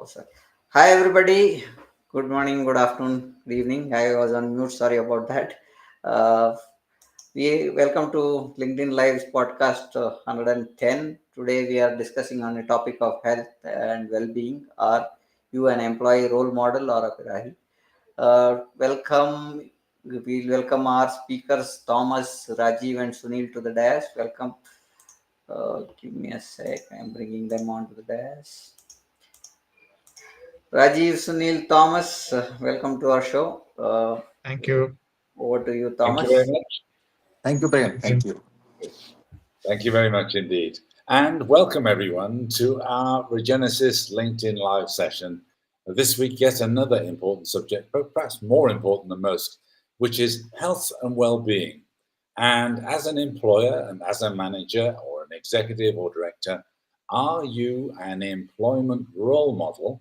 Oh, sorry. Hi, everybody. Good morning, good afternoon, good evening. I was on mute. Sorry about that. Uh, we welcome to LinkedIn Live's podcast 110. Today, we are discussing on a topic of health and well-being. Are you an employee role model or a Pariah? Welcome. We welcome our speakers Thomas, Rajiv, and Sunil to the dais. Welcome. Give me a sec. I'm bringing them onto the dais. Rajiv, Sunil, Thomas, welcome to our show. Thank you. Over to you, Thank you very Thomas. much. Thank you, Prem. Thank you. Thank you very much indeed. And welcome everyone to our Regenesis LinkedIn Live session. This week, yet another important subject, but perhaps more important than most, which is health and well-being. And as an employer and as a manager or an executive or director, are you an employment role model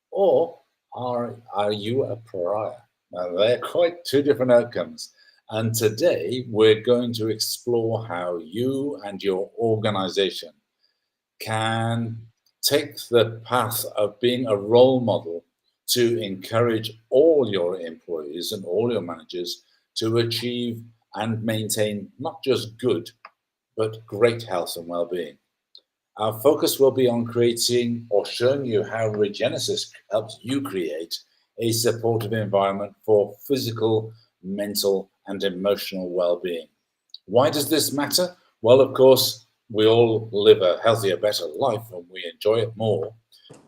or are you a pariah? Now, they're quite two different outcomes. And today we're going to explore how you and your organization can take the path of being a role model to encourage all your employees and all your managers to achieve and maintain not just good, but great health and well-being. Our focus will be on creating or showing you how Regenesis helps you create a supportive environment for physical, mental, and emotional well-being. Why does this matter? Well, of course, we all live a healthier, better life and we enjoy it more.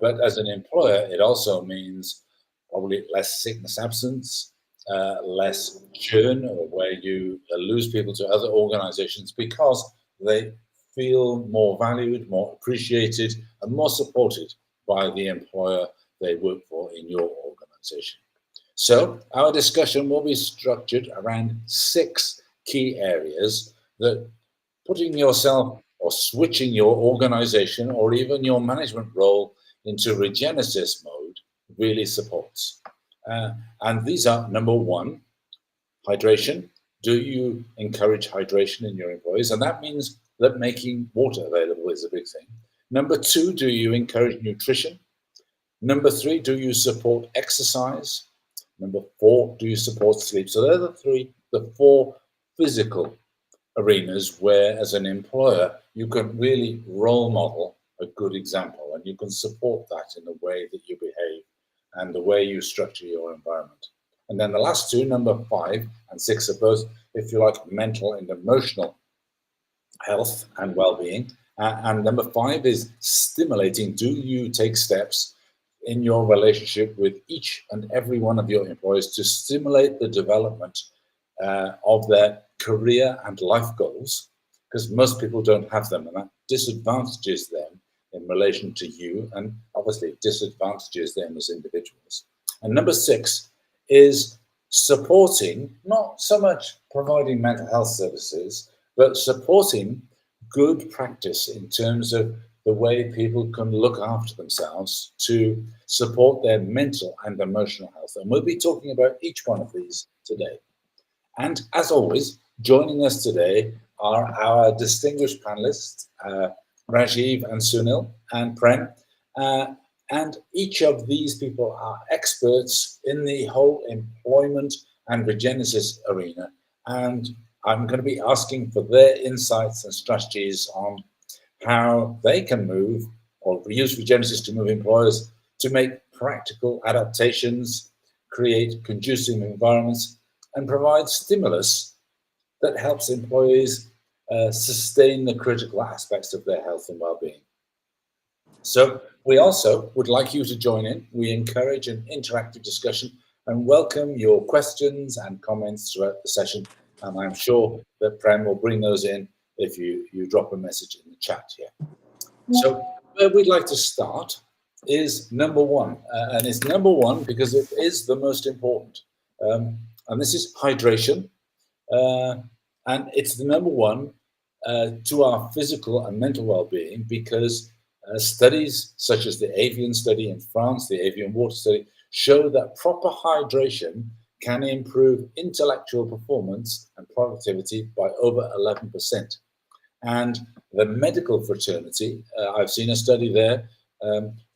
But as an employer, it also means probably less sickness absence, less churn, or where you lose people to other organizations because they feel more valued, more appreciated, and more supported by the employer they work for in your organization. So our discussion will be structured around 6 key areas that putting yourself or switching your organization or even your management role into Regenesis mode really supports. And these are: number 1, hydration. Do you encourage hydration in your employees? And that means that making water available is a big thing. Number 2, do you encourage nutrition? Number 3, do you support exercise? Number 4, do you support sleep? So they're the 4 physical arenas where, as an employer, you can really role model a good example and you can support that in the way that you behave and the way you structure your environment. And then the last 2, number 5 and 6, are both, if you like, mental and emotional health and well-being. And number 5 is stimulating. Do you take steps in your relationship with each and every one of your employees to stimulate the development of their career and life goals? Because most people don't have them, and that disadvantages them in relation to you, and obviously disadvantages them as individuals. And number 6 is supporting, not so much providing mental health services, but supporting good practice in terms of the way people can look after themselves to support their mental and emotional health. And we'll be talking about each one of these today. And as always, joining us today are our distinguished panelists, Rajiv and Sunil and Prem. And each of these people are experts in the whole employment and Regenesis arena. And I'm going to be asking for their insights and strategies on how they can move or use Regenesis to move employers to make practical adaptations, create conducive environments, and provide stimulus that helps employees sustain the critical aspects of their health and well-being. So we also would like you to join in. We encourage an interactive discussion and welcome your questions and comments throughout the session. And I'm sure that Prem will bring those in if you drop a message in the chat here. So where we'd like to start is number 1. And it's number 1 because it is the most important. And this is hydration. And it's the number 1 to our physical and mental well-being because studies such as the avian study in France, the avian water study, show that proper hydration can improve intellectual performance and productivity by over 11%. And the medical fraternity, I've seen a study there,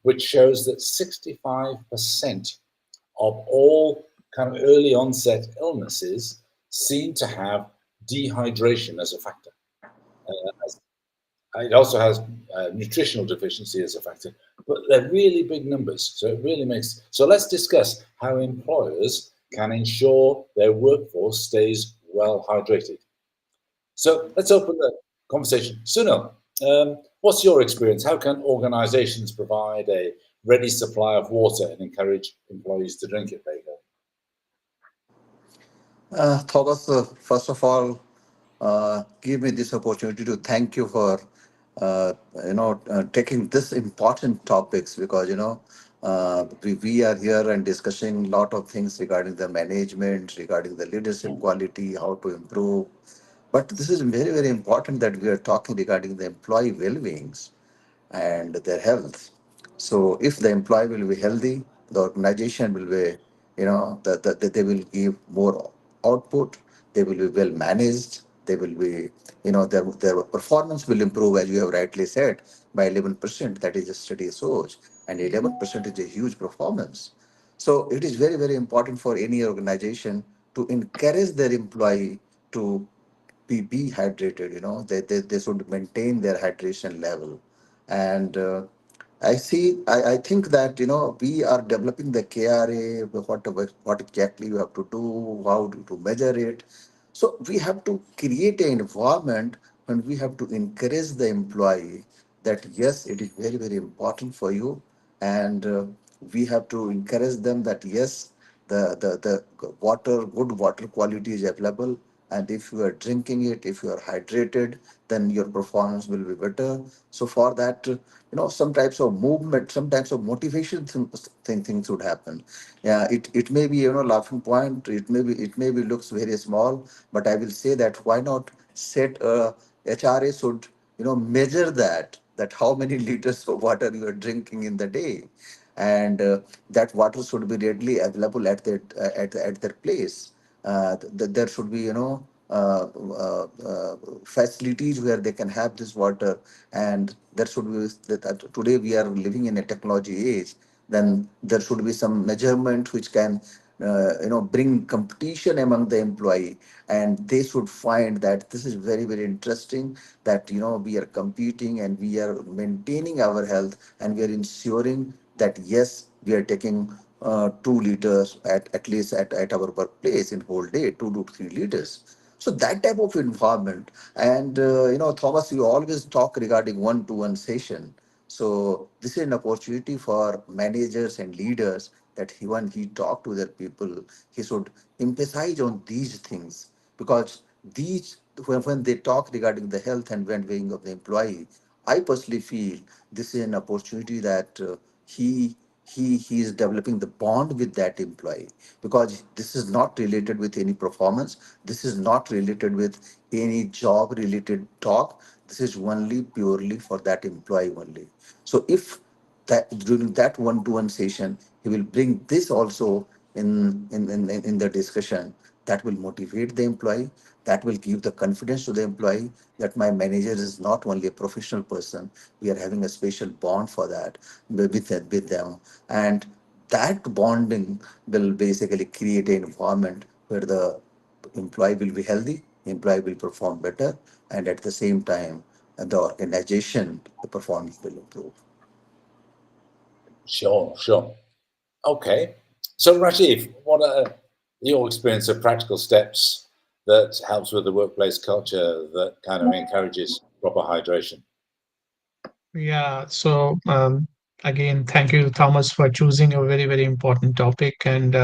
which shows that 65% of all kind of early onset illnesses seem to have dehydration as a factor. It also has nutritional deficiency as a factor, but they're really big numbers. So it really makes. So let's discuss how employers can ensure their workforce stays well hydrated. So let's open the conversation. Sunil, what's your experience? How can organizations provide a ready supply of water and encourage employees to drink it regularly? Thomas, first of all, give me this opportunity to thank you for, taking this important topics because, we are here and discussing a lot of things regarding the management, regarding the leadership quality, how to improve. But this is very, very important that we are talking regarding the employee well-beings and their health. So if the employee will be healthy, the organization will be, they will give more output, they will be well managed, they will be, their performance will improve, as you have rightly said, by 11%. That is a study shows. And 11% is a huge performance. So it is very, very important for any organization to encourage their employee to be hydrated. They should maintain their hydration level. And I think that we are developing the KRA, what exactly you have to do, how to measure it. So we have to create an environment when we have to encourage the employee that yes, it is very, very important for you, and we have to encourage them that yes, the water, good water quality is available, and if you are drinking it, if you are hydrated, then your performance will be better. So for that, some types of movement, some types of motivation things would happen. Yeah, it may be, laughing point, it may be looks very small, but I will say that why not set a HRA should, measure that how many liters of water you are drinking in the day, and that water should be readily available at their place. There should be, facilities where they can have this water, and there should be today we are living in a technology age. Then there should be some measurement which can bring competition among the employee, and they should find that this is very, very interesting, that we are competing and we are maintaining our health, and we are ensuring that yes, we are taking 2 liters at least at our workplace in whole day, 2 to 3 liters. So that type of environment. And Thomas, you always talk regarding one-to-one session. So this is an opportunity for managers and leaders that when he talk to their people, he should emphasize on these things, because these when they talk regarding the health and well-being of the employee, I personally feel this is an opportunity that he he is developing the bond with that employee, because this is not related with any performance, this is not related with any job related talk, this is only purely for that employee only. So if that during that one-to-one session he will bring this also in the discussion, that will motivate the employee, that will give the confidence to the employee that my manager is not only a professional person, we are having a special bond for that with them. And that bonding will basically create an environment where the employee will be healthy, employee will perform better, and at the same time the organization, the performance will improve. Sure, sure. Okay. So, Rajiv, what are your experience of practical steps that helps with the workplace culture that kind of encourages proper hydration? Yeah, so again, thank you, Thomas, for choosing a very, very important topic. And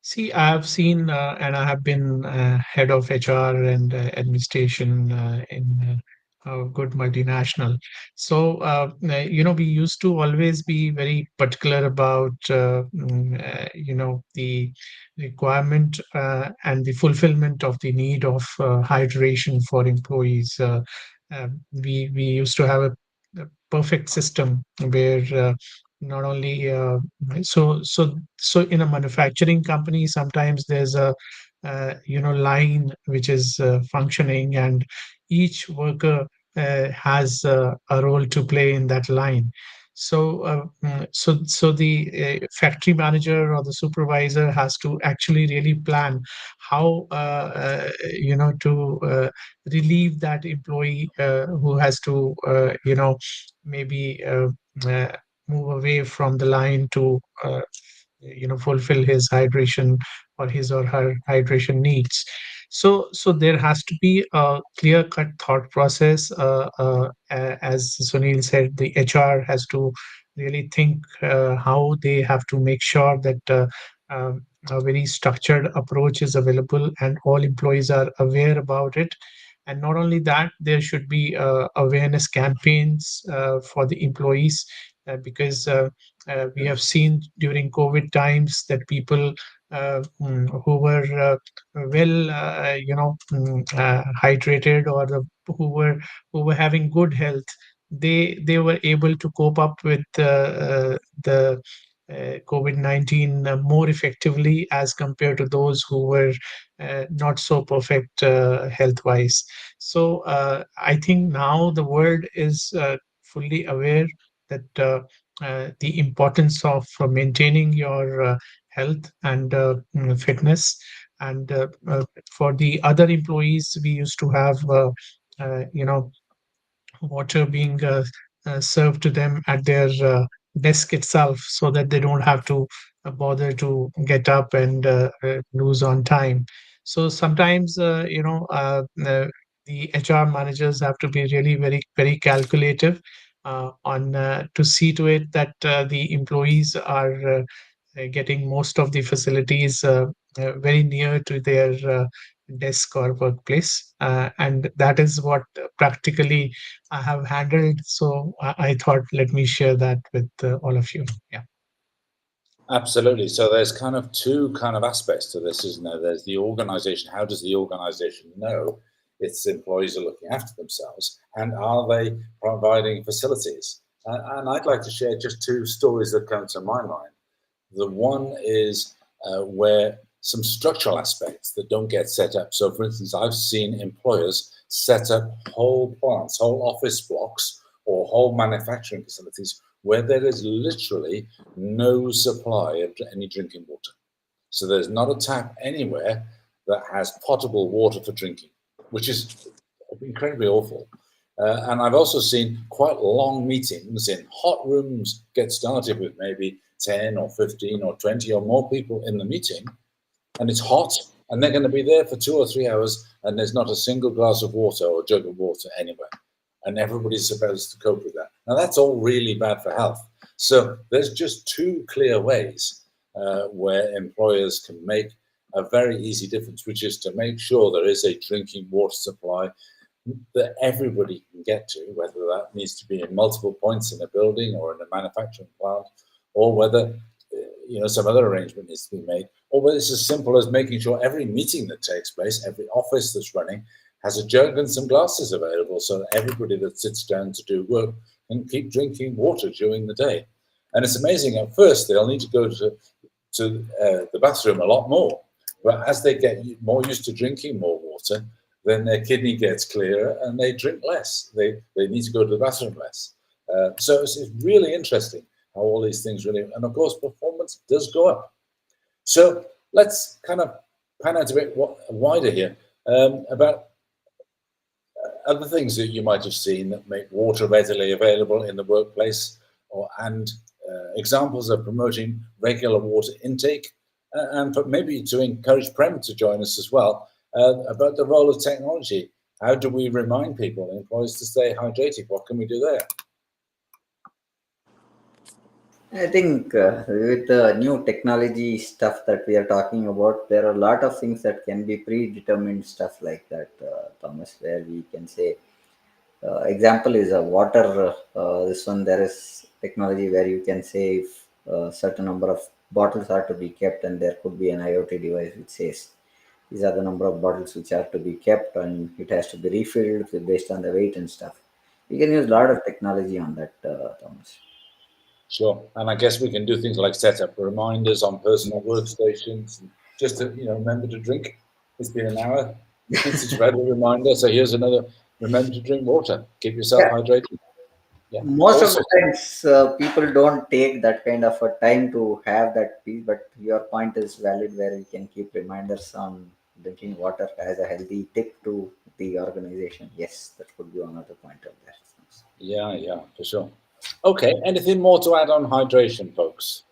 see, I have seen and I have been head of HR and administration in a good multinational. So, we used to always be very particular about, the requirement and the fulfillment of the need of hydration for employees. We used to have a perfect system where not only so in a manufacturing company sometimes there's a line which is functioning, and each worker has a role to play in that line. So the factory manager or the supervisor has to actually really plan how to relieve that employee who has to maybe uh, move away from the line to fulfill his hydration or his or her hydration needs. So there has to be a clear cut thought process. As Sunil said, the HR has to really think how they have to make sure that a very structured approach is available and all employees are aware about it. And not only that, there should be awareness campaigns for the employees, because we have seen during COVID times that people who were hydrated, or who were having good health, they were able to cope up with the COVID-19 more effectively as compared to those who were not so perfect health wise. So I think now the world is fully aware that the importance of maintaining your health and fitness. And for the other employees, we used to have uh, you know water being served to them at their desk itself, so that they don't have to bother to get up and lose on time. So sometimes the HR managers have to be really very very calculative on to see to it that the employees are getting most of the facilities very near to their desk or workplace, and that is what practically I have handled. So I thought, let me share that with all of you. Yeah. Absolutely. So there's kind of two kind of aspects to this, isn't there? There's the organization. How does the organization know its employees are looking after themselves, and are they providing facilities? And I'd like to share just two stories that come to my mind. The one is where some structural aspects that don't get set up. So, for instance, I've seen employers set up whole plants, whole office blocks, or whole manufacturing facilities where there is literally no supply of any drinking water. So there's not a tap anywhere that has potable water for drinking, which is incredibly awful. And I've also seen quite long meetings in hot rooms get started with maybe 10 or 15 or 20 or more people in the meeting, and it's hot, and they're going to be there for 2 or 3 hours, and there's not a single glass of water or jug of water anywhere. And everybody's supposed to cope with that. Now, that's all really bad for health. So there's just two clear ways where employers can make a very easy difference, which is to make sure there is a drinking water supply that everybody can get to, whether that needs to be in multiple points in a building or in a manufacturing plant, or whether some other arrangement needs to be made, or whether it's as simple as making sure every meeting that takes place, every office that's running, has a jug and some glasses available, so that everybody that sits down to do work can keep drinking water during the day. And it's amazing, at first they'll need to go to the bathroom a lot more, but as they get more used to drinking more water, then their kidney gets clearer and they drink less. They need to go to the bathroom less. So it's really interesting how all these things really, and of course performance does go up. So let's kind of pan out a bit wider here about other things that you might have seen that make water readily available in the workplace, and examples of promoting regular water intake, and maybe to encourage Prem to join us as well about the role of technology. How do we remind people, employees, to stay hydrated? What can we do there? I think with the new technology stuff that we are talking about, there are a lot of things that can be predetermined stuff like that, Thomas, where we can say, example is a water. This one, there is technology where you can say if a certain number of bottles are to be kept, and there could be an IoT device which says these are the number of bottles which are to be kept, and it has to be refilled based on the weight and stuff. We can use a lot of technology on that, Thomas. Sure, and I guess we can do things like set up reminders on personal workstations, just to remember to drink. It's been an hour. This is a reminder. So here's another: remember to drink water. Keep yourself hydrated. Yeah. Most of Also, the times, people don't take that kind of a time to have that peace. But your point is valid, where we can keep reminders on drinking water as a healthy tip to the organization. Yes, that could be another point of that. yeah, for sure. Okay, anything more to add on hydration, folks?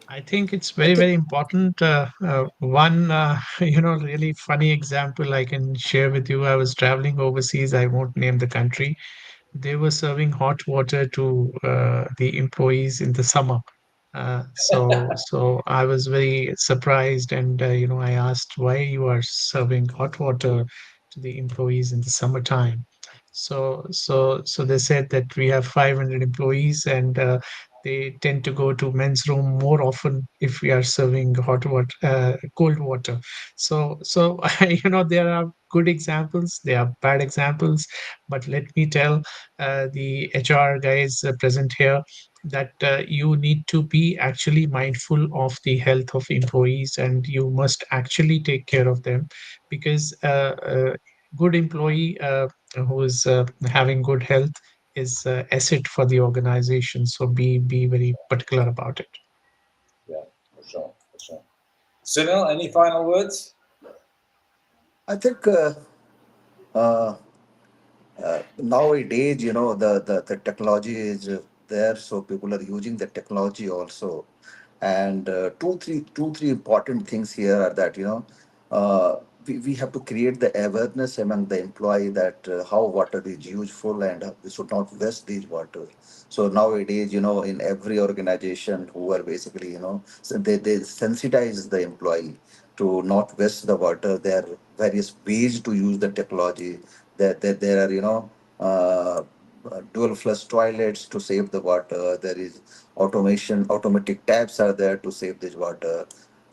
I think it's I very, think very important. One, really funny example I can share with you. I was traveling overseas. I won't name the country. They were serving hot water to the employees in the summer. So I was very surprised, and I asked why you are serving hot water to the employees in the summertime. So they said that we have 500 employees, and they tend to go to men's room more often if we are serving hot water, cold water. So there are good examples, there are bad examples, but let me tell the HR guys present here that you need to be actually mindful of the health of employees, and you must actually take care of them, because good employee who is having good health is asset for the organization. So be very particular about it. Yeah, for sure, for sure. Sunil, any final words? I think uh, nowadays, the technology is there, so people are using the technology also. And two, three important things here are that, we have to create the awareness among the employee that how water is useful, and we should not waste these water. So nowadays, in every organization who are basically, so they sensitize the employee to not waste the water. There are various ways to use the technology. There are, dual flush toilets to save the water. There is automatic taps are there to save this water.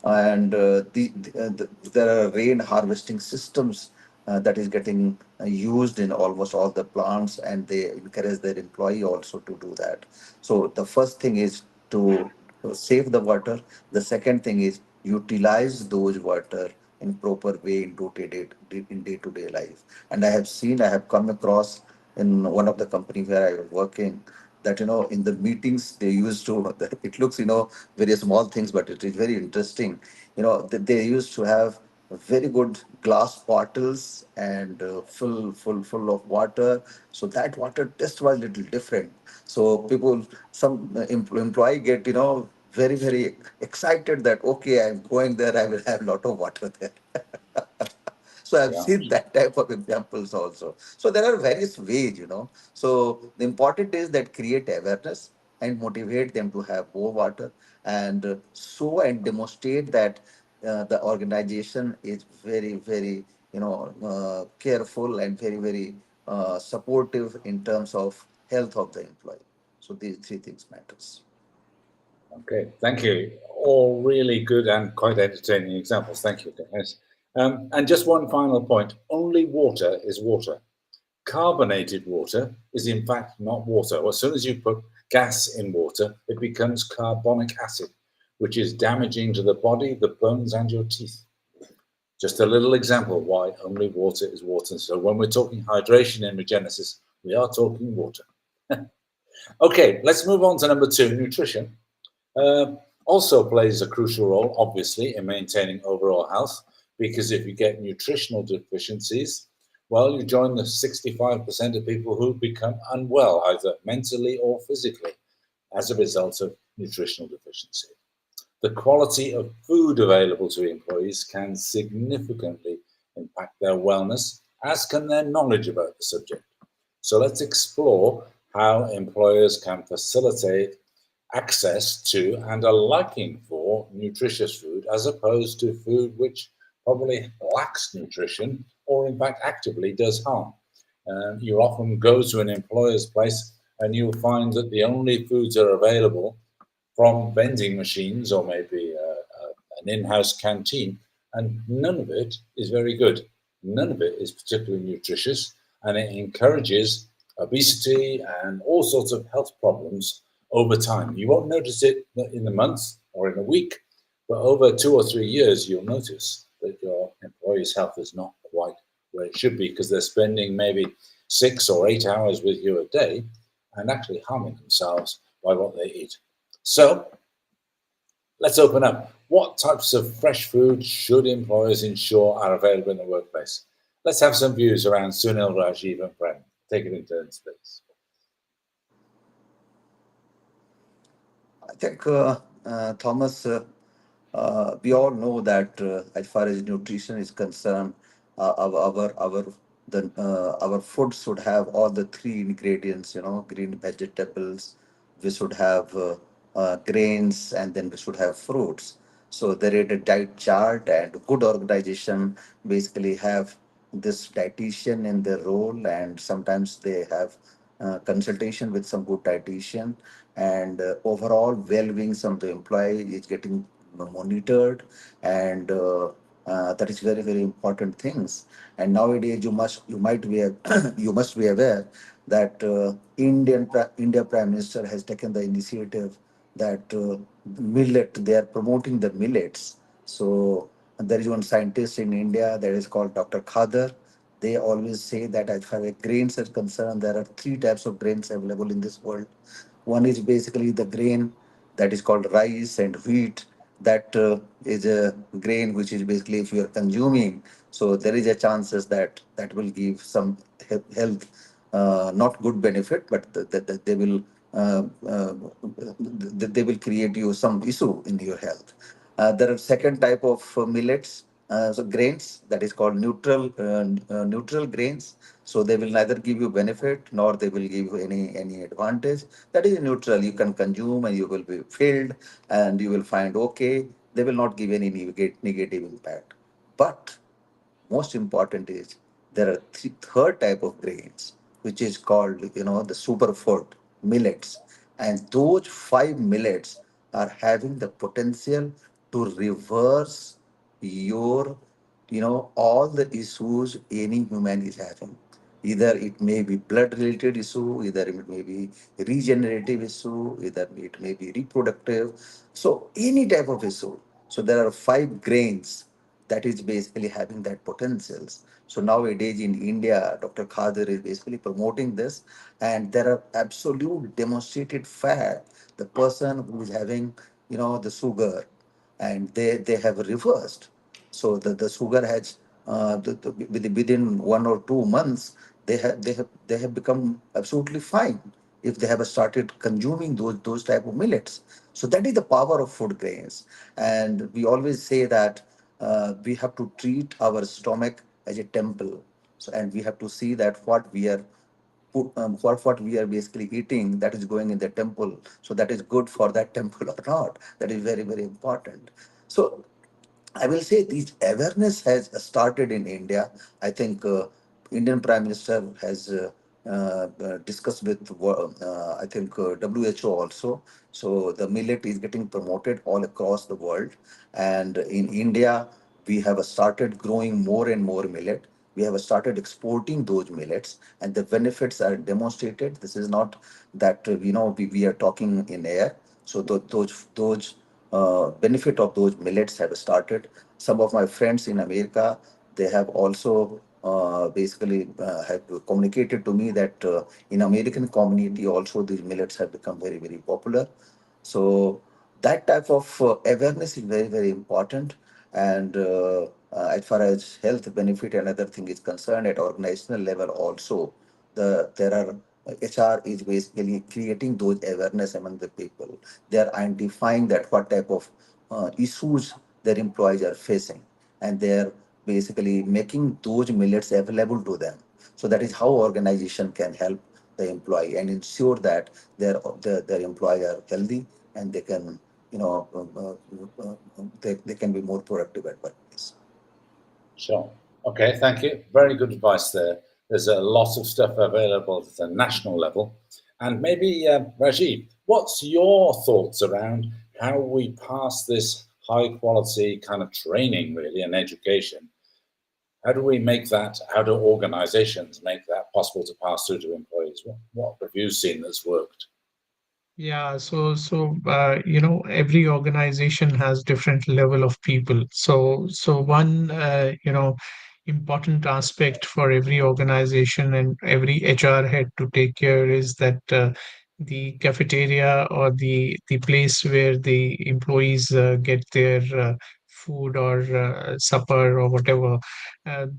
And there are rain harvesting systems that is getting used in almost all the plants, and they encourage their employee also to do that. So the first thing is to save the water. The second thing is utilize those water in proper way in day-to-day life. And I have come across in one of the company where I was working, that in the meetings they used to it looks, very small things, but it is very interesting. They used to have very good glass bottles, and full of water, so that water test was little different. So people, some employee get, very excited that, okay, I'm going there, I will have lot of water there. So I've Yeah, seen that type of examples also. So there are various ways, So the important is that create awareness and motivate them to have more water, and show and demonstrate that the organization is very, very, careful and very, very supportive in terms of health of the employee. So these three things matters. okay, thank you. All really good and quite entertaining examples. Thank you, guys. And just one final point, only water is water. Carbonated water is in fact not water. Well, as soon as you put gas in water, it becomes carbonic acid, which is damaging to the body, the bones, and your teeth. Just a little example why only water is water. So when we're talking hydration in Regenesis, we are talking water. Okay, let's move on to number two, nutrition. Also plays a crucial role, obviously, in maintaining overall health, because if you get nutritional deficiencies, well, you join the 65% of people who become unwell, either mentally or physically, as a result of nutritional deficiency. The quality of food available to employees can significantly impact their wellness, as can their knowledge about the subject. So let's explore how employers can facilitate access to and a liking for nutritious food, as opposed to food which probably lacks nutrition or in fact actively does harm. You often go to an employer's place and you'll find that the only foods are available from vending machines or maybe an in-house canteen, and none of it is very good. None of it is particularly nutritious, and it encourages obesity and all sorts of health problems over time. You won't notice it in a month or in a week, but over 2 or 3 years, you'll notice that your employee's health is not quite where it should be, because they're spending maybe 6 or 8 hours with you a day and actually harming themselves by what they eat. So let's open up. What types of fresh food should employers ensure are available in the workplace? Let's have some views around Sunil, Rajiv, and Prem. Take it in turns, please. I think, Thomas, we all know that as far as nutrition is concerned, our food should have all the three ingredients. You know, green vegetables. We should have grains, and then we should have fruits. So there is a diet chart, and good organization basically have this dietitian in their role, and sometimes they have consultation with some good dietitian, and overall well-being of the employee is getting monitored, and that is very very important things. And nowadays you might be you must be aware that India Prime Minister has taken the initiative that millet, they are promoting the millets. So there is one scientist in India that is called Dr. Khadar. They always say that as far as grains are concerned, there are three types of grains available in this world. One is basically the grain that is called rice and wheat. That is a grain which is basically, if you are consuming, so there is a chances that that will give some health, not good benefit, but that they will they will create you some issue in your health. There are second type of millets, so grains, that is called neutral grains. So they will neither give you benefit nor they will give you any advantage. That is neutral. You can consume and you will be filled and you will find okay. They will not give any negative impact. But most important is there are third type of grains which is called, the superfood millets, and those five millets are having the potential to reverse your, all the issues any human is having. Either it may be blood related issue, either it may be regenerative issue, either it may be reproductive, so any type of issue. So there are five grains that is basically having that potentials. So nowadays in India, Dr. Khadir is basically promoting this, and there are absolute demonstrated fact. The person who is having, the sugar, and they have reversed. So the sugar has within 1 or 2 months they have become absolutely fine if they have started consuming those type of millets. So that is the power of food grains, and we always say that we have to treat our stomach as a temple. So, and we have to see that what we are what we are basically eating, that is going in the temple. So that is good for that temple or not. That is very very important. So I will say this awareness has started in India. I think Indian Prime Minister has discussed with I think WHO also. So the millet is getting promoted all across the world, and in India we have started growing more and more millet. We have started exporting those millets, and the benefits are demonstrated. This is not that we are talking in air. So those benefit of those millets have started. Some of my friends in America, they have also basically have communicated to me that in American community also these millets have become very very popular. So that type of awareness is very very important. And as far as health benefit and other thing is concerned, at organizational level also, there are HR is basically creating those awareness among the people. They are identifying that what type of issues their employees are facing, and they are basically making those millets available to them. So that is how organization can help the employee and ensure that their employees are healthy, and they can, they can be more productive at workplace. Sure. Okay, thank you. Very good advice there. There's a lot of stuff available at a national level. And maybe, Rajiv, what's your thoughts around how we pass this high quality kind of training, really, and education? How do we make that, how do organizations make that possible to pass through to employees? What have you seen that's worked? Yeah, every organization has different level of people. So one, important aspect for every organization and every HR head to take care is that the cafeteria or the place where the employees get their food or supper or whatever,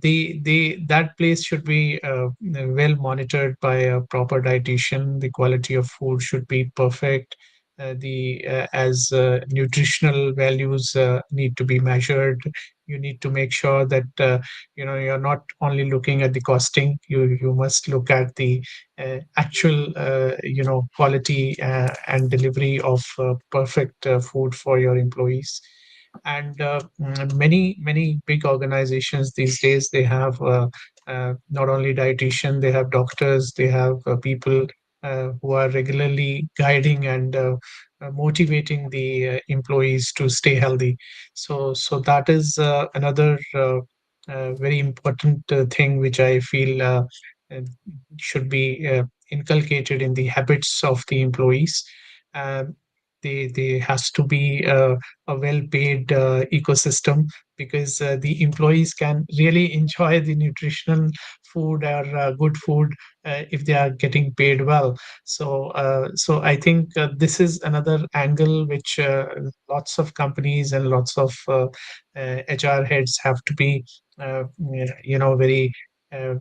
they that place should be well monitored by a proper dietitian. The quality of food should be perfect. The as nutritional values need to be measured. You need to make sure that you're not only looking at the costing. You must look at the actual quality and delivery of perfect food for your employees. And many big organizations these days, they have not only dietitian, they have doctors, they have people who are regularly guiding and motivating the employees to stay healthy. So that is another very important thing which I feel uh, should be inculcated in the habits of the employees. Uh, they has to be a well-paid ecosystem, because the employees can really enjoy the nutritional food or good food if they are getting paid well. So I think this is another angle which lots of companies and lots of HR heads have to be very uh,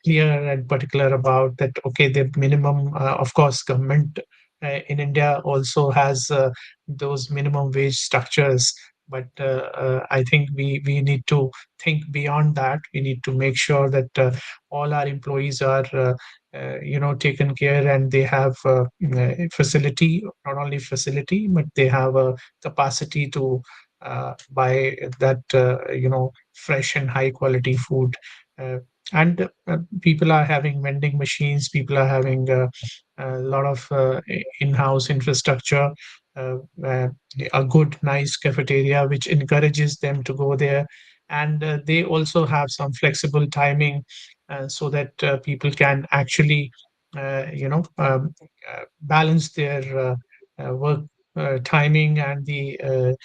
clear and particular about that. Okay, the minimum, of course, government in India also has those minimum wage structures, but I think we need to think beyond that. We need to make sure that all our employees are taken care, and they have facility, not only facility, but they have a capacity to buy that fresh and high quality food. uh, and people are having vending machines, people are having a lot of in-house infrastructure, uh, uh, a good nice cafeteria which encourages them to go there. And they also have some flexible timing, so that people can actually balance their work timing and the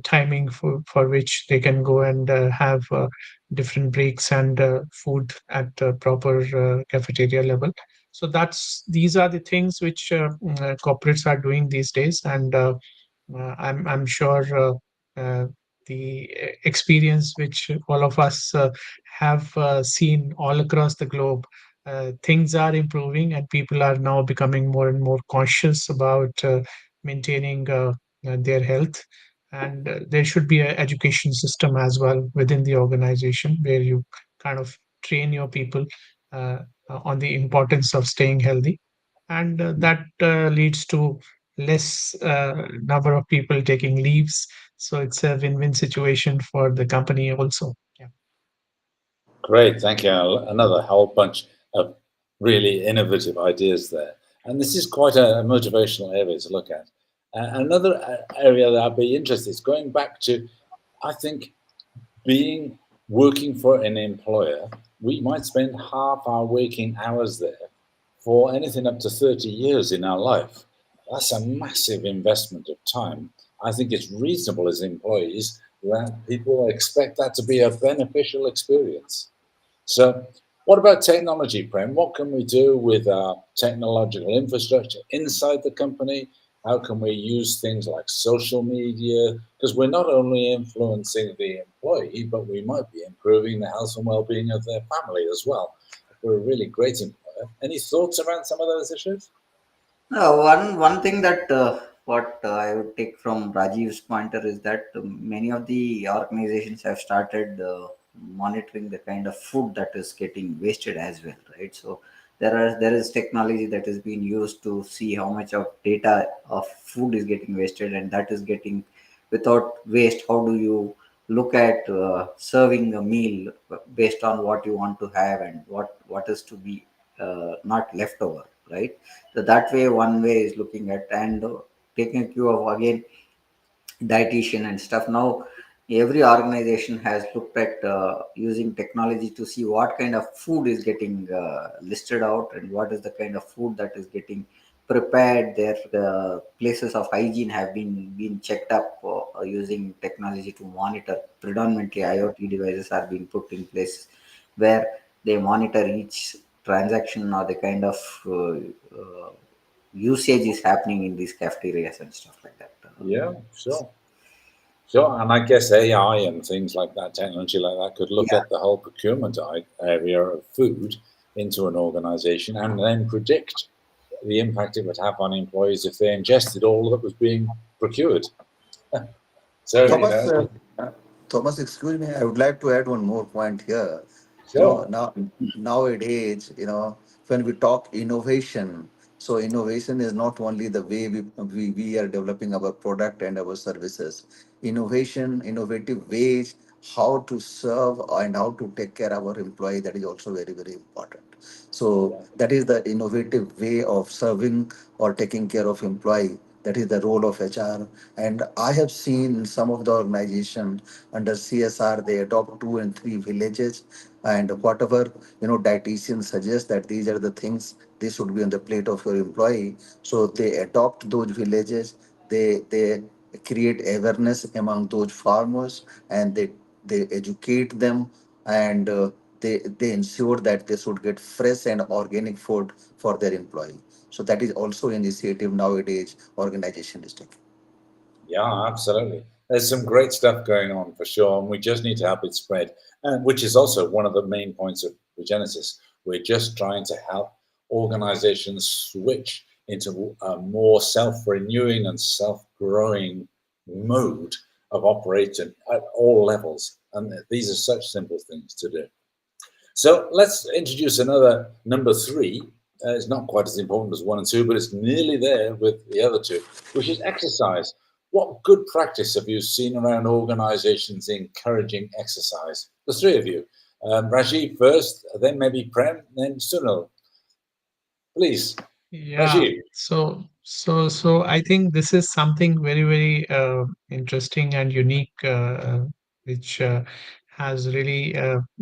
timing for which they can go and have different breaks and food at proper cafeteria level. So that's these are the things which corporates are doing these days. And I'm sure the experience which all of us have seen all across the globe, things are improving, and people are now becoming more and more conscious about maintaining their health. And there should be an education system as well within the organization, where you kind of train your people uh, on the importance of staying healthy. And that leads to less number of people taking leaves. So it's a win-win situation for the company also. Yeah. Great, thank you. Another whole bunch of really innovative ideas there. And this is quite a motivational area to look at. Another area that I'd be interested is going back to, I think, being working for an employer. We might spend half our waking hours there for anything up to 30 years in our life. That's a massive investment of time. I think it's reasonable as employees that people expect that to be a beneficial experience. So, what about technology, Prem? What can we do with our technological infrastructure inside the company? How can we use things like social media? Because we're not only influencing the employee, but we might be improving the health and well-being of their family as well. We're a really great employer. Any thoughts around some of those issues? One thing that what I would take from Rajiv's pointer is that many of the organizations have started monitoring the kind of food that is getting wasted as well, right? So there is technology that is being used to see how much of data of food is getting wasted, and that is getting without waste. How do you look at serving a meal based on what you want to have and what is to be not leftover, right? So that way, one way is looking at, and taking a cue of again dietitian and stuff. Now every organization has looked at using technology to see what kind of food is getting listed out, and what is the kind of food that is getting prepared. Their places of hygiene have been checked up using technology to monitor. Predominantly IoT devices are being put in place where they monitor each transaction or the kind of usage is happening in these cafeterias and stuff like that. Yeah, sure. Sure, and I guess AI and things like that, technology like that, could look Yeah, at the whole procurement area of food into an organization and then predict the impact it would have on employees if they ingested all that was being procured. So, you Thomas, know, Thomas, excuse me. I would like to add one more point here. sure, Nowadays, when we talk innovation, so innovation is not only the way we are developing our product and our services. Innovation, innovative ways how to serve and how to take care of our employee, that is also very, very important. So yeah, that is the innovative way of serving or taking care of employee. That is the role of HR. And I have seen some of the organization under CSR, they adopt 2 and 3 villages, and whatever dietitian suggests that these are the things they should be on the plate of your employee. So they adopt those villages. They create awareness among those farmers, and they educate them, and they ensure that they should get fresh and organic food for their employee. So that is also initiative nowadays organization is taking. yeah, absolutely. There's some great stuff going on for sure, and we just need to help it spread, and which is also one of the main points of Regenesis. We're just trying to help organizations switch into a more self-renewing and self-growing mode of operating at all levels, and these are such simple things to do. So let's introduce another number three. It's not quite as important as one and two, but it's nearly there with the other two, which is exercise. What good practice have you seen around organizations encouraging exercise? The three of you. Rajiv first, then maybe Prem, then Sunil. Please, Yeah. Rajiv. So I think this is something very, very interesting and unique, which has really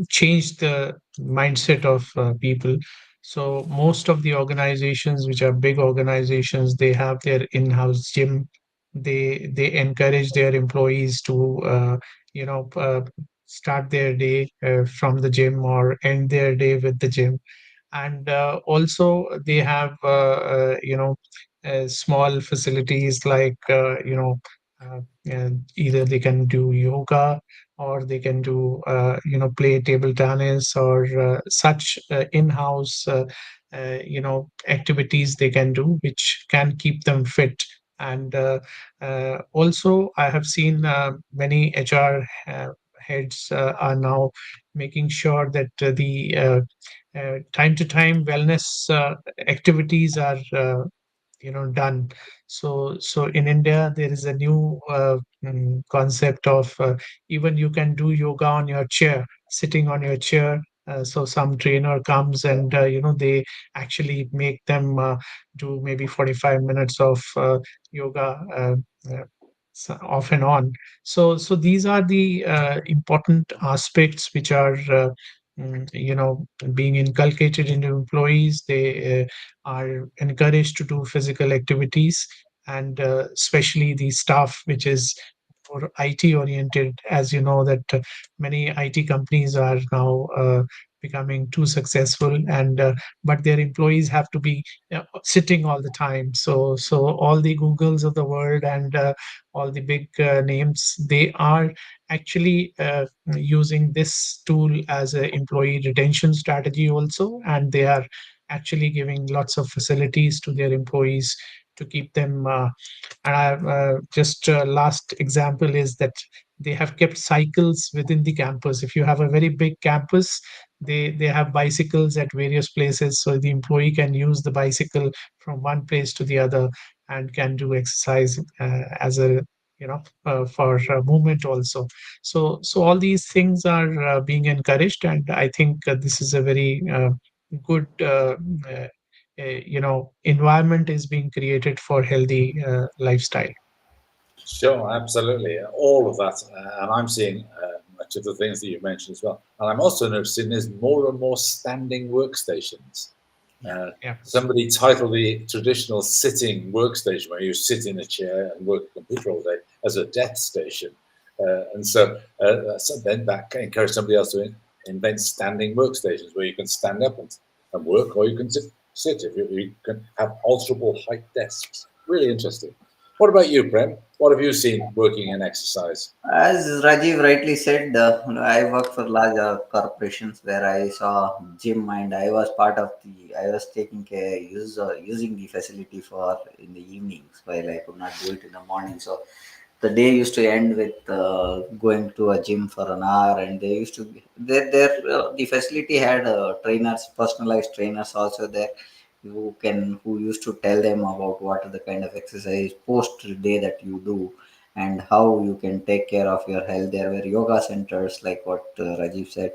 changed the mindset of people. So most of the organizations, which are big organizations, they have their in-house gym. They encourage their employees to, you know, uh, start their day from the gym or end their day with the gym. And also they have small facilities like either they can do yoga, or they can do play table tennis, or such in-house activities they can do, which can keep them fit. And also I have seen many HR heads are now making sure that the time to time wellness activities are done. So in India there is a new concept of even you can do yoga on your chair, sitting on your chair. So some trainer comes and they actually make them do maybe 45 minutes of yoga, off and on. So these are the important aspects which are being inculcated into employees. They are encouraged to do physical activities, and especially the staff which is for IT oriented. As you know that many IT companies are now becoming too successful, and but their employees have to be sitting all the time. So all the Googles of the world and all the big names, they are actually using this tool as an employee retention strategy also, and they are actually giving lots of facilities to their employees to keep them. And I just last example is that they have kept cycles within the campus. If you have a very big campus, they have bicycles at various places, so the employee can use the bicycle from one place to the other and can do exercise as a for movement also. So all these things are being encouraged, and I think this is a very good environment is being created for healthy lifestyle. Sure, absolutely. All of that. And I'm seeing much of the things that you've mentioned as well. And I'm also noticing there's more and more standing workstations. yeah, Uh, Yeah. Somebody titled the traditional sitting workstation, where you sit in a chair and work a computer all day, as a death station. And so then that encouraged somebody else to invent standing workstations where you can stand up and work, or you can sit if you can have alterable height desks. Really interesting. What about you, Prem? What have you seen working in exercise? As Rajiv rightly said, I work for large corporations where I saw gym, and I was part of the. I was taking care, using the facility for in the evenings while I could not do it in the morning. So the day used to end with going to a gym for an hour, and they used to the facility had trainers, personalized trainers also there, who used to tell them about what are the kind of exercise post day that you do and how you can take care of your health. There were yoga centers, like what Rajiv said.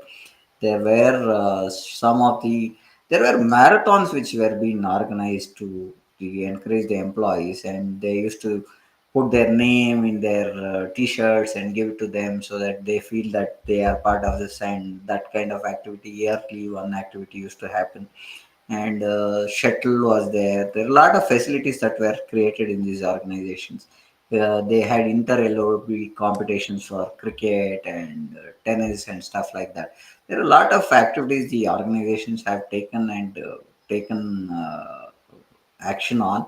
There were some of the there were marathons which were being organized to encourage the employees, and they used to put their name in their t-shirts and give it to them so that they feel that they are part of this, and that kind of activity, yearly one activity used to happen. And shuttle was there. There are a lot of facilities that were created in these organizations. They had inter-LOB competitions for cricket and tennis and stuff like that. There are a lot of activities the organizations have taken and taken action on,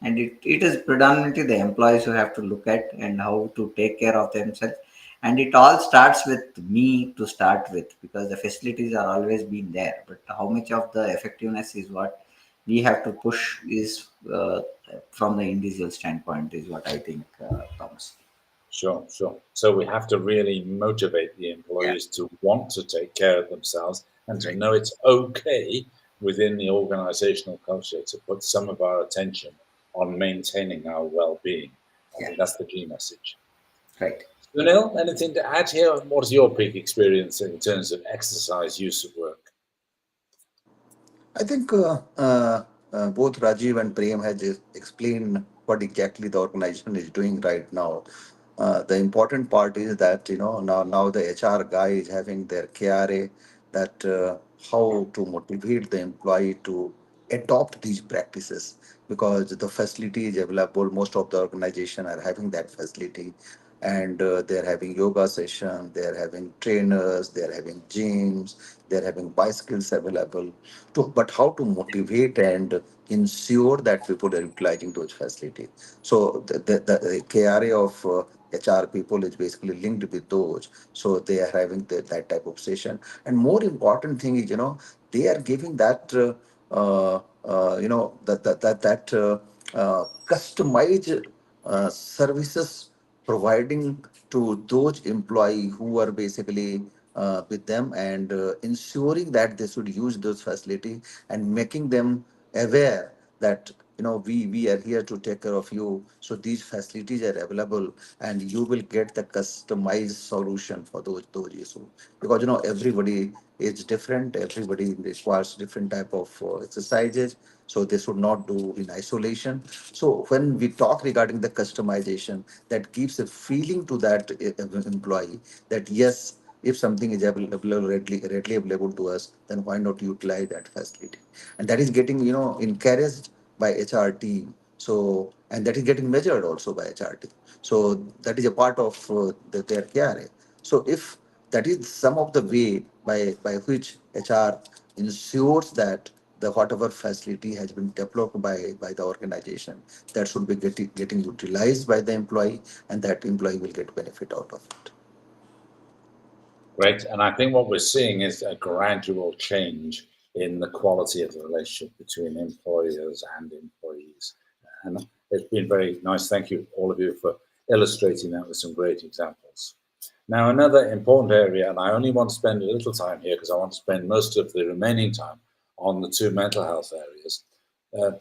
and it is predominantly the employees who have to look at and how to take care of themselves. And it all starts with me to start with, because the facilities are always been there, but how much of the effectiveness is what we have to push is from the individual standpoint, is what I think, Thomas. Sure, sure. So we have to really motivate the Yeah, employees to want to take care of themselves and to right. know it's okay within the organizational culture to put some of our attention on maintaining our well-being. I Yeah, think that's the key message. right. Sunil, anything to add here? What's your peak experience in terms of exercise use at work? I think both Rajiv and Prem has just explained what exactly the organization is doing right now. The important part is that now the HR guy is having their KRA, that how to motivate the employee to adopt these practices, because the facility is available. Most of the organization are having that facility, and they're having yoga session, they're having trainers, they're having gyms, they're having bicycles available. But how to motivate and ensure that people are utilizing those facilities? So the KRA of HR people is basically linked with those. So they are having that type of session. And more important thing is, they are giving that, customized services, providing to those employee who are basically with them, and ensuring that they should use those facility, and making them aware that we are here to take care of you, so these facilities are available, and you will get the customized solution for those issues. Because everybody is different, everybody requires different type of exercises, so they should not do in isolation. So when we talk regarding the customization, that gives a feeling to that employee, that yes, if something is available, readily available to us, then why not utilize that facility? And that is getting encouraged by HR team. So, and that is getting measured also by HR team. So that is a part of their KRA. So if that is some of the way by which HR ensures that the whatever facility has been developed by the organization, that should be getting utilized by the employee, and that employee will get benefit out of it. Great. And I think what we're seeing is a gradual change in the quality of the relationship between employers and employees. And it's been very nice. Thank you, all of you, for illustrating that with some great examples. Now, another important area, and I only want to spend a little time here because I want to spend most of the remaining time on the two mental health areas, uh,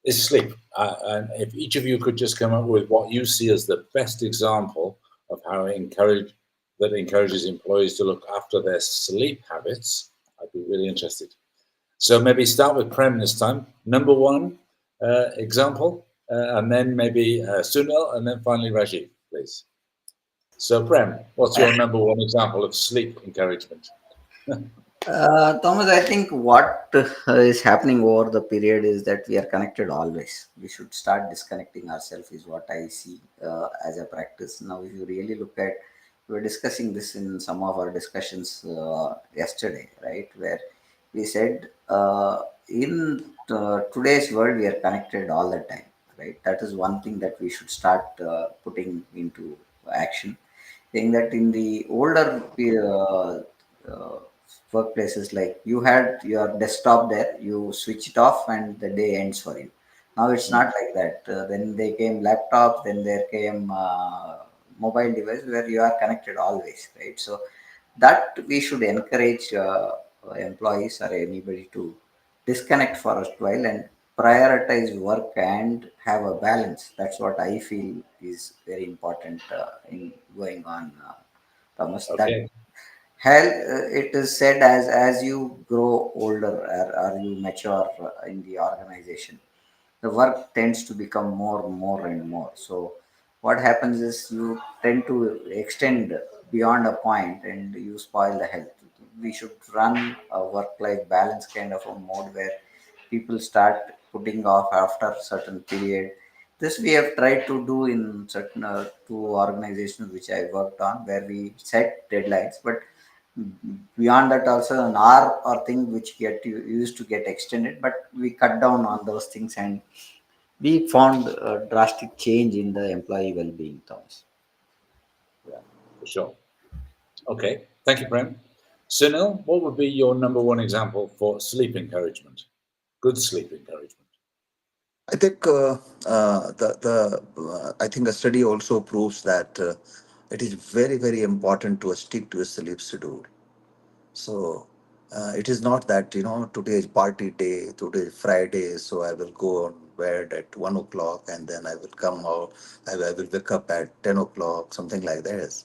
is sleep. And if each of you could just come up with what you see as the best example of how that encourages employees to look after their sleep habits, I'd be really interested. So maybe start with Prem this time. Number one example, and then maybe Sunil, and then finally Rajiv, please. So Prem, what's your number one example of sleep encouragement? Thomas, I think what is happening over the period is that we are connected always. We should start disconnecting ourselves, is what I see as a practice. Now, if you really look at we were discussing this in some of our discussions yesterday, right? Where we said in today's world we are connected all the time, right? That is one thing that we should start putting into action. Saying that in the older uh, workplaces, like you had your desktop there, you switch it off and the day ends for you. Now it's not like that. Then they came laptops, then there came mobile device where you are connected always, right? So that we should encourage employees or anybody to disconnect for a while and prioritize work and have a balance. That's what I feel is very important in going on, Thomas. That Okay. hell, it is said as you grow older or you mature in the organization, the work tends to become more and more. So what happens is you tend to extend beyond a point and you spoil the health. We should run a work-life balance kind of a mode where people start putting off after certain period. This we have tried to do in certain two organizations which I worked on, where we set deadlines, but beyond that also an hour or thing which get used to get extended, but we cut down on those things and we found a drastic change in the employee well-being, Thomas. Yeah, for sure. Okay. Thank you, Prem. Sunil, what would be your number one example for sleep encouragement? Good sleep encouragement. I think I think a study also proves that it is very important to stick to a sleep schedule. So it is not that today is party day, today is Friday, so I will go on bed at 1 o'clock and then I will come out. I will wake up at 10 o'clock, something like that.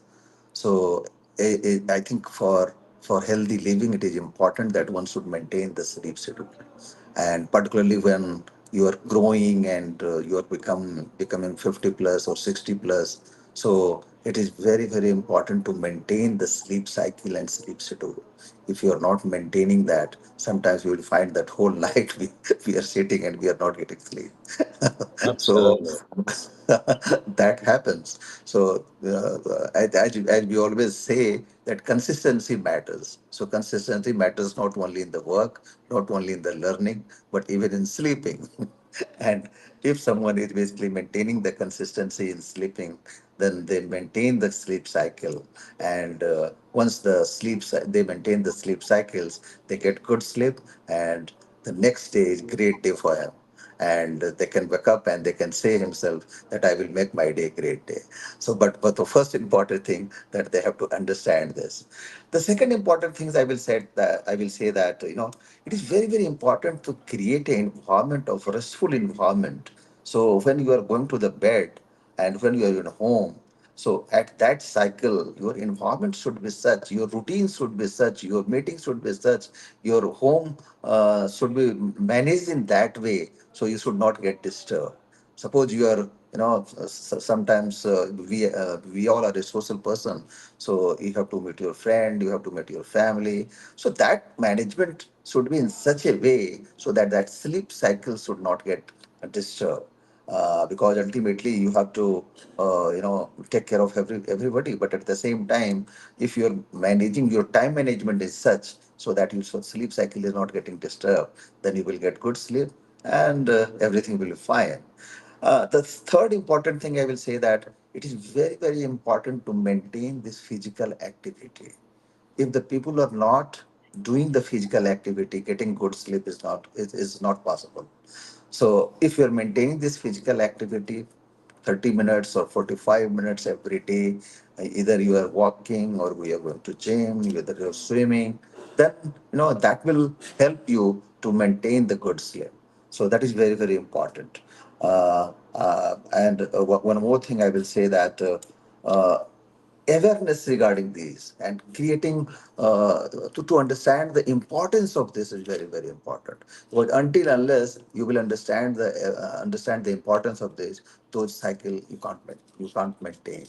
So I think for healthy living, it is important that one should maintain the sleep schedule, and particularly when you are growing and you are becoming 50 plus or 60 plus. So it is very important to maintain the sleep cycle and sleep schedule. If you are not maintaining that, sometimes you will find that whole night we are sitting and we are not getting sleep. So Absolutely. that happens. So as we always say, that consistency matters. So consistency matters not only in the work, not only in the learning, but even in sleeping. And if someone is basically maintaining the consistency in sleeping, then they maintain the sleep cycle. And once they maintain the sleep cycles, they get good sleep, and the next day is great day for him, and they can wake up and they can say himself that I will make my day a great day. So but the first important thing that they have to understand this. The second important thing is I will say that it is very important to create an environment of restful environment. So when you are going to the bed and when you are in home, so at that cycle, your environment should be such, your routine should be such, your meetings should be such, your home should be managed in that way, so you should not get disturbed. Suppose you are, sometimes we all are a social person, so you have to meet your friend, you have to meet your family. So that management should be in such a way so that that sleep cycle should not get disturbed, because ultimately you have to take care of everybody. But at the same time, if you're managing, your time management is such so that your sleep cycle is not getting disturbed, then you will get good sleep, and everything will be fine. The third important thing I will say that it is very important to maintain this physical activity. If the people are not doing the physical activity, getting good sleep is not possible. So if you're maintaining this physical activity 30 minutes or 45 minutes every day, either you are walking or we are going to gym, whether you're swimming, then that will help you to maintain the good sleep. So that is very important. And one more thing I will say that awareness regarding these and creating to understand the importance of this is very important. But until unless you will understand the importance of this, those cycle you can't maintain.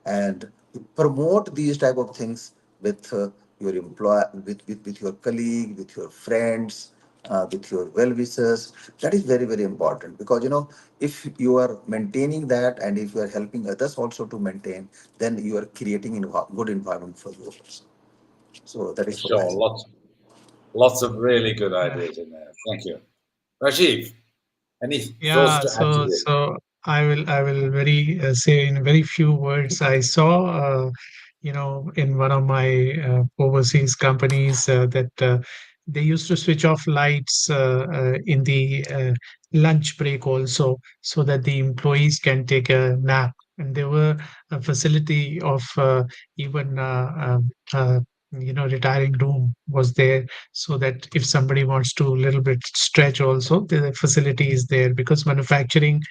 And promote these type of things with your employer, with your colleague, with your friends, with your well wishes. That is very, very important because, if you are maintaining that and if you are helping others also to maintain, then you are creating good environment for you also. So that For is what I sure. think. Lots of really good Uh, ideas in there. Thank you. Rajiv, any thoughts Yeah, to add to this? I will very say in very few words. I saw, in one of my overseas companies that they used to switch off lights in the lunch break also, so that the employees can take a nap. And there were a facility of even retiring room was there, so that if somebody wants to little bit stretch also, the facility is there. Because manufacturing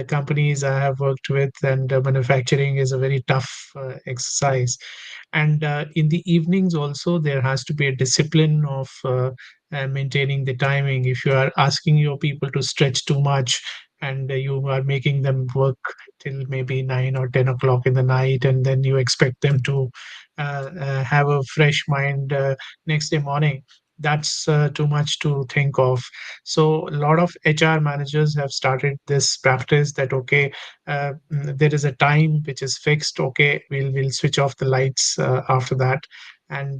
companies I have worked with, and manufacturing is a very tough exercise. And in the evenings also there has to be a discipline of maintaining the timing. If you are asking your people to stretch too much, and you are making them work till maybe 9 or 10 o'clock in the night, and then you expect them to have a fresh mind next day morning, that's too much to think of. So a lot of HR managers have started this practice that, okay, there is a time which is fixed. Okay, we'll switch off the lights after that, and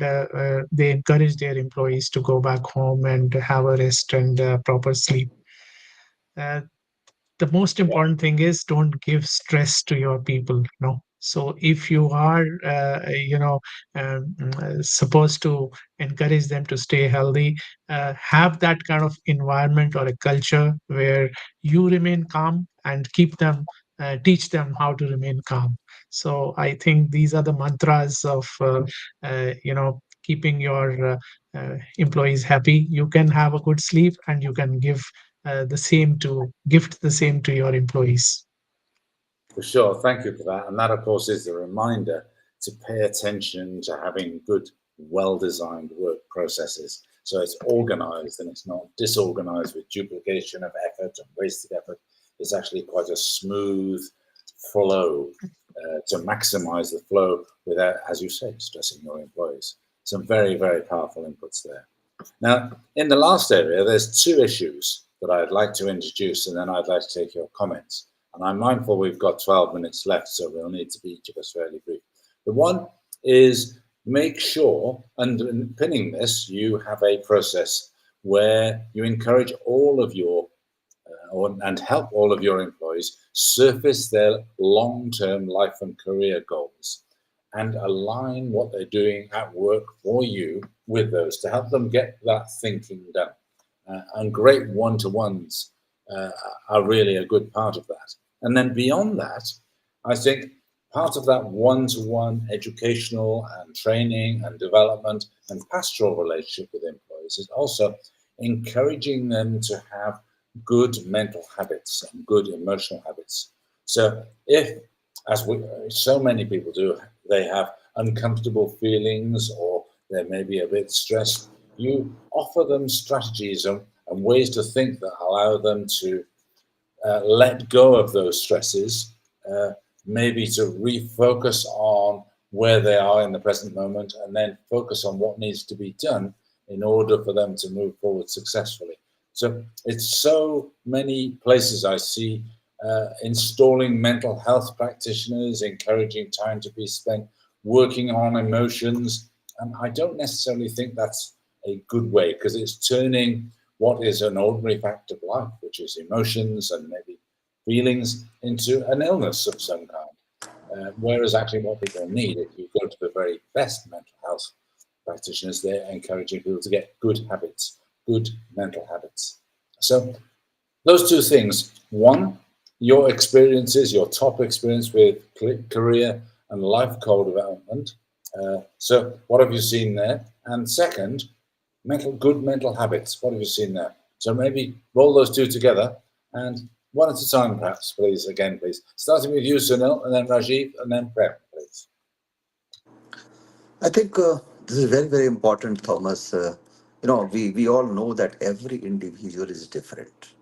they encourage their employees to go back home and have a rest and proper sleep. Uh, the most Yeah, important thing is, don't give stress to your people. No, so if you are supposed to encourage them to stay healthy, have that kind of environment or a culture where you remain calm, and keep them teach them how to remain calm. So I think these are the mantras of keeping your employees happy. You can have a good sleep, and you can the same to gift the same to your employees. for sure. Thank you for that. And that, of course, is the reminder to pay attention to having good, well designed work processes. So it's organized and it's not disorganized with duplication of effort and wasted effort. It's actually quite a smooth flow to maximize the flow without, as you say, stressing your employees. Some very, very powerful inputs there. Now, in the last area, there's two issues that I'd like to introduce, and then I'd like to take your comments. And I'm mindful we've got 12 minutes left, so we'll need to be each of us fairly brief. The one is make sure, underpinning this, you have a process where you encourage all of your and help all of your employees surface their long-term life and career goals and align what they're doing at work for you with those to help them get that thinking done. And great one-to-ones are really a good part of that. And then beyond that, I think part of that one-to-one educational and training and development and pastoral relationship with employees is also encouraging them to have good mental habits and good emotional habits. So if, as so many people do, they have uncomfortable feelings or they may be a bit stressed, you offer them strategies and ways to think that allow them to let go of those stresses, uh, maybe to refocus on where they are in the present moment and then focus on what needs to be done in order for them to move forward successfully. So it's so many places I see installing mental health practitioners, encouraging time to be spent working on emotions. And I don't necessarily think that's a good way because it's turning what is an ordinary fact of life, which is emotions and maybe feelings, into an illness of some kind. Whereas actually what people need, if you go to the very best mental health practitioners, they're encouraging people to get good habits, good mental habits. So those two things. One, your experiences, your top experience with career and life goal development. So what have you seen there? And second, good mental habits. What have you seen there? So maybe roll those two together and one at a time, perhaps, please. Again, please. Starting with you, Sunil, and then Rajiv, and then Prem, please. I think this is very, very important, Thomas. We all know that every individual is different.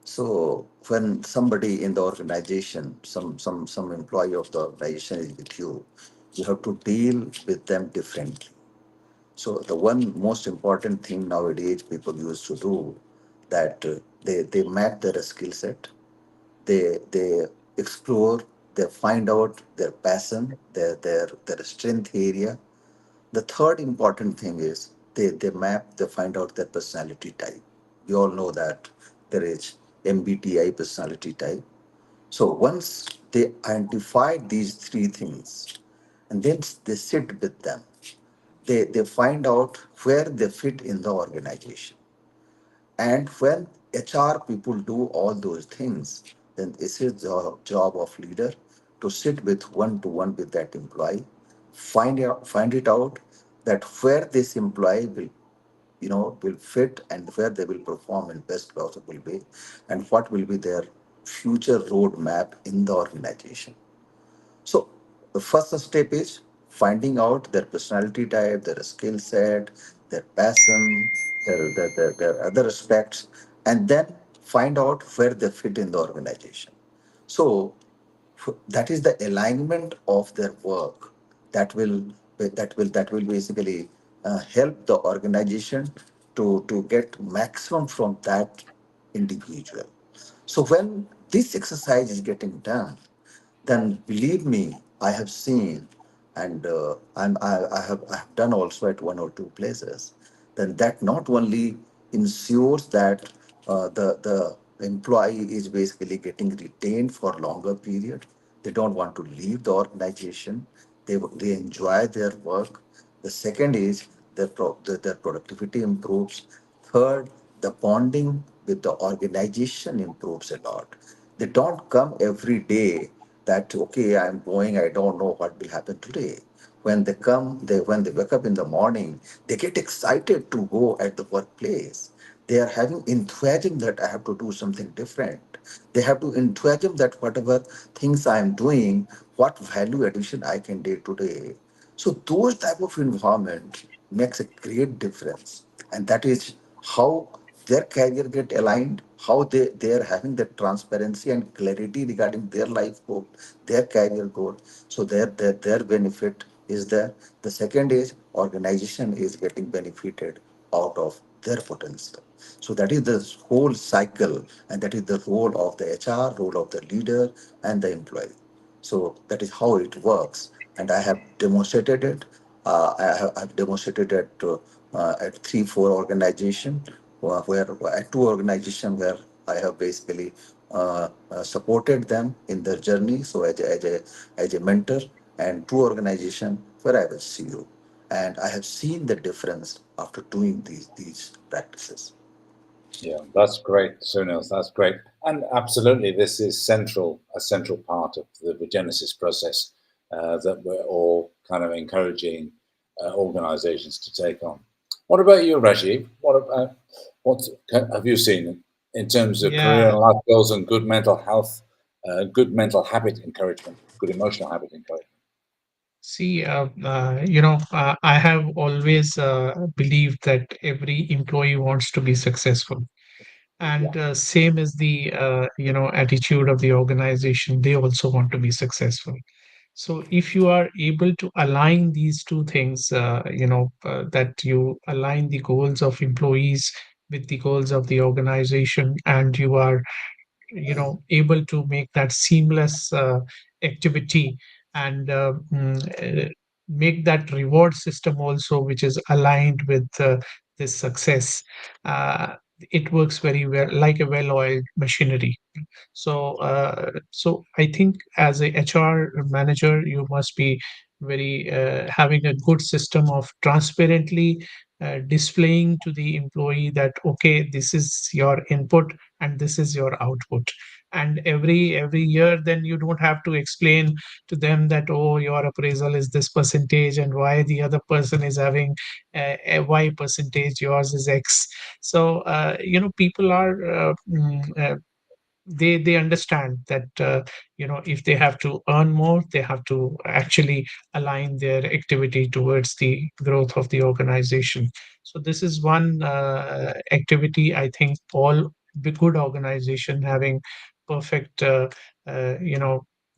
So when somebody in the organization, some employee of the organization is with you, you have to deal with them differently. So the one most important thing nowadays people used to do that they map their skill set, they explore, they find out their passion, their strength area. The third important thing is they map, they find out their personality type. We all know that there is MBTI personality type. So once they identify these three things, and then they sit with them, they find out where they fit in the organization. And when HR people do all those things, then this is the job of leader to sit with one to one with that employee, find it out that where this employee will will fit and where they will perform in best possible way, and what will be their future roadmap in the organization. So the first step is finding out their personality type, their skill set, their passion, their other aspects, and then find out where they fit in the organization. So that is the alignment of their work that will basically help the organization to get maximum from that individual. So when this exercise is getting done, then believe me, I have seen, and I have done also at one or two places. Then that not only ensures that the employee is basically getting retained for longer period. They don't want to leave the organization. They enjoy their work. The second is their productivity improves. Third, the bonding with the organization improves a lot. They don't come every day that, okay, I'm going, I don't know what will happen today. When they come, when they wake up in the morning, they get excited to go at the workplace. They are having enthusiasm that I have to do something different. They have to enthusiasm that whatever things I am doing, what value addition I can do today. So those type of environment makes a great difference, and that is how their career get aligned, how they are having the transparency and clarity regarding their life goal, their career goal. So their benefit is there. The second is organization is getting benefited out of their potential. So that is the whole cycle, and that is the role of the HR, role of the leader, and the employee. So that is how it works, and I have demonstrated it. I've demonstrated it at three, four organizations, where at two organizations where I have basically supported them in their journey. So as a mentor, and two organizations where I was CEO, and I have seen the difference after doing these practices. Yeah, that's great, Sunil. That's great. And absolutely, this is a central part of the Regenesis process that we're all kind of encouraging organizations to take on. What about you, Rajiv? What have you seen in terms of career Yeah. and life goals and good mental health, good mental habit encouragement, good emotional habit encouragement? See, I have always believed that every employee wants to be successful, Yeah, and same is the attitude of the organization. They also want to be successful. So if you are able to align these two things, that you align the goals of employees with the goals of the organization, and you are able to make that seamless activity, and make that reward system also which is aligned with this success. It works very well, like a well-oiled machinery. So I think as a HR manager, you must be very having a good system of transparently displaying to the employee that, okay, this is your input and this is your output. And every year, then you don't have to explain to them that, oh, your appraisal is this percentage, and why the other person is having a y percentage, yours is x. So people are they understand that if they have to earn more, they have to actually align their activity towards the growth of the organization. So this is one activity I think all the good organization having perfect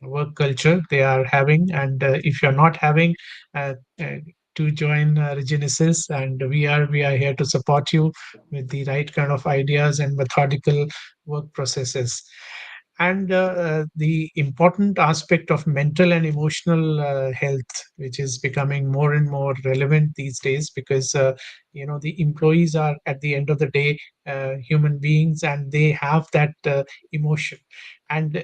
work culture they are having. And if you're not having, uh, uh, to join Regenesis, and we are here to support you with the right kind of ideas and methodical work processes. And the important aspect of mental and emotional health, which is becoming more and more relevant these days, because the employees are at the end of the day human beings, and they have that emotion. And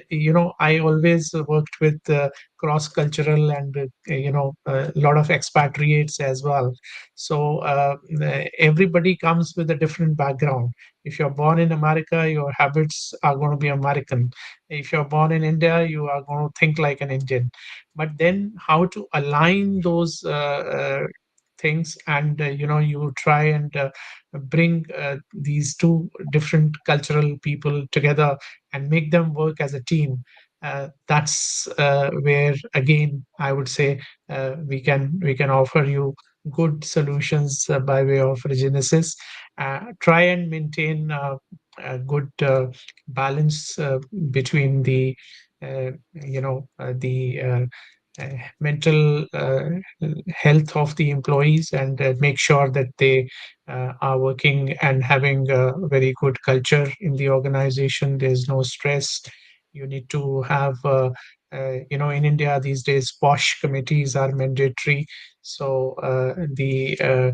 I always worked with cross cultural and a lot of expatriates as well. So everybody comes with a different background. If you're born in America, your habits are going to be American. If you're born in India, you are going to think like an Indian. But then how to align those things, and you try and bring these two different cultural people together and make them work as a team. That's where, again, I would say we can offer you good solutions by way of Regenesis. Try and maintain a good balance between the mental health of the employees, and make sure that they are working and having a very good culture in the organization. There's no stress. You need to have in India these days, posh committees are mandatory. So the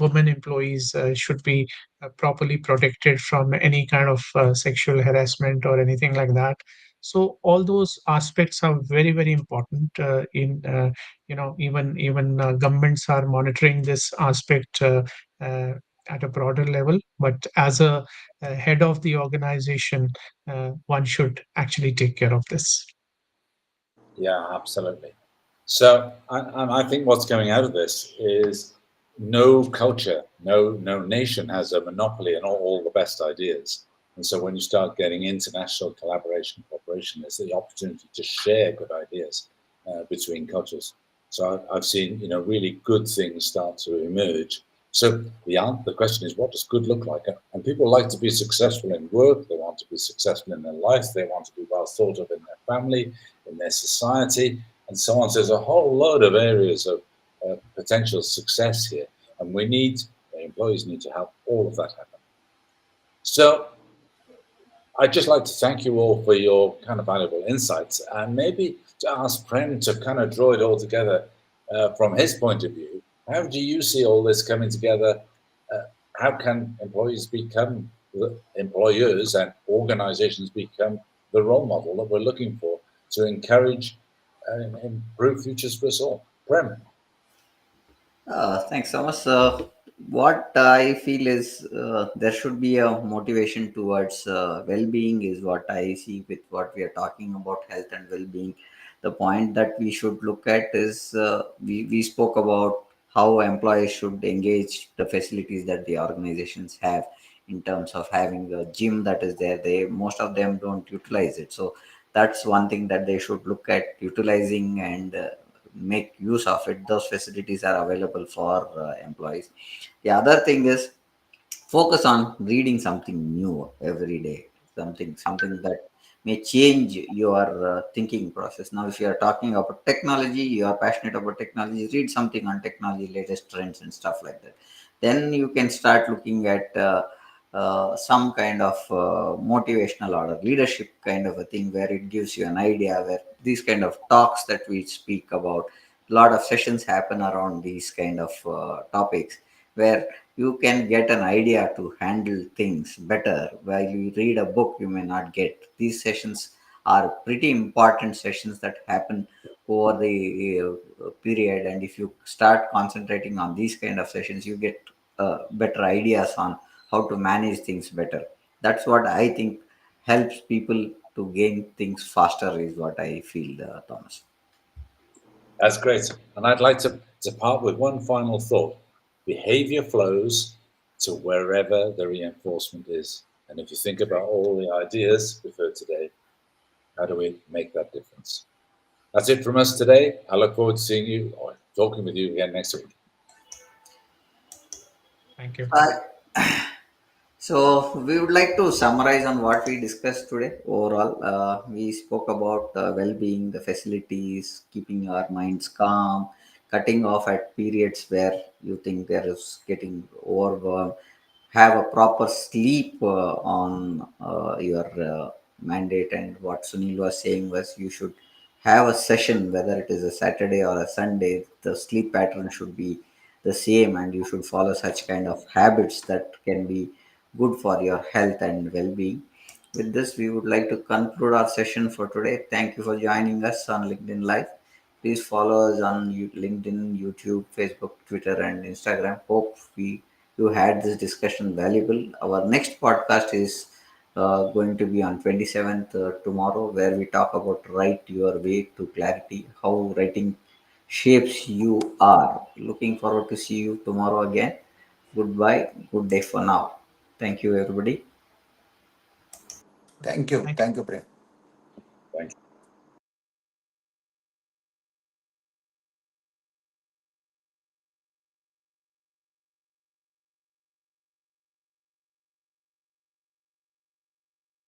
women employees should be properly protected from any kind of sexual harassment or anything like that. So all those aspects are very, very important. In even governments are monitoring this aspect uh, at a broader level. But as a head of the organization, one should actually take care of this. Yeah, absolutely. So, and I think what's coming out of this is no culture, no nation has a monopoly on all the best ideas. And so, when you start getting international collaboration, cooperation, there's the opportunity to share good ideas between cultures. So, I've seen really good things start to emerge. So the question is, what does good look like? And people like to be successful in work. They want to be successful in their life. They want to be well thought of in their family, in their society, and so on. So there's a whole load of areas of potential success here, and the employees need to help all of that happen. So I'd just like to thank you all for your kind of valuable insights, and maybe to ask Prem to kind of draw it all together from his point of view. How do you see all this coming together? Uh, how can employees become the employers and organizations become the role model that we're looking for to encourage and improve futures for us all? Prem. Thanks so much. What I feel is there should be a motivation towards well-being, is what I see with what we are talking about, health and well-being. The point that we should look at is we spoke about how employees should engage the facilities that the organizations have, in terms of having a gym that is there. They, most of them don't utilize it. So that's one thing that they should look at utilizing and make use of it. Those facilities are available for employees. The other thing is focus on reading something new every day, something that may change your thinking process. Now if you are talking about technology, you are passionate about technology, read something on technology, latest trends and stuff like that. Then you can start looking at some kind of motivational or leadership kind of a thing, where it gives you an idea, where these kind of talks that we speak about, a lot of sessions happen around these kind of topics, where you can get an idea to handle things better. While you read a book, you may not get. These sessions are pretty important sessions that happen over the period, and if you start concentrating on these kind of sessions, you get better ideas on how to manage things better. That's what I think helps people to gain things faster, is what I feel, Thomas. That's great. And I'd like to part with one final thought. Behavior flows to wherever the reinforcement is. And if you think about all the ideas we've heard today, how do we make that difference? That's it from us today. I look forward to seeing you or talking with you again next week. Thank you. So we would like to summarize on what we discussed today. Overall, we spoke about well-being, the facilities, keeping our minds calm, cutting off at periods where you think there is getting overwhelmed. Have a proper sleep on your mandate. And what Sunil was saying was you should have a session, whether it is a Saturday or a Sunday. The sleep pattern should be the same, and you should follow such kind of habits that can be good for your health and well-being. With this, we would like to conclude our session for today. Thank you for joining us on LinkedIn Live. Please follow us on LinkedIn, YouTube, Facebook, Twitter, and Instagram. Hope you had this discussion valuable. Our next podcast is going to be on 27th tomorrow, where we talk about write your way to clarity, how writing shapes you are. Looking forward to see you tomorrow again. Goodbye. Good day for now. Thank you, everybody. Thank you. Thank Thank you, Prem. Thank you.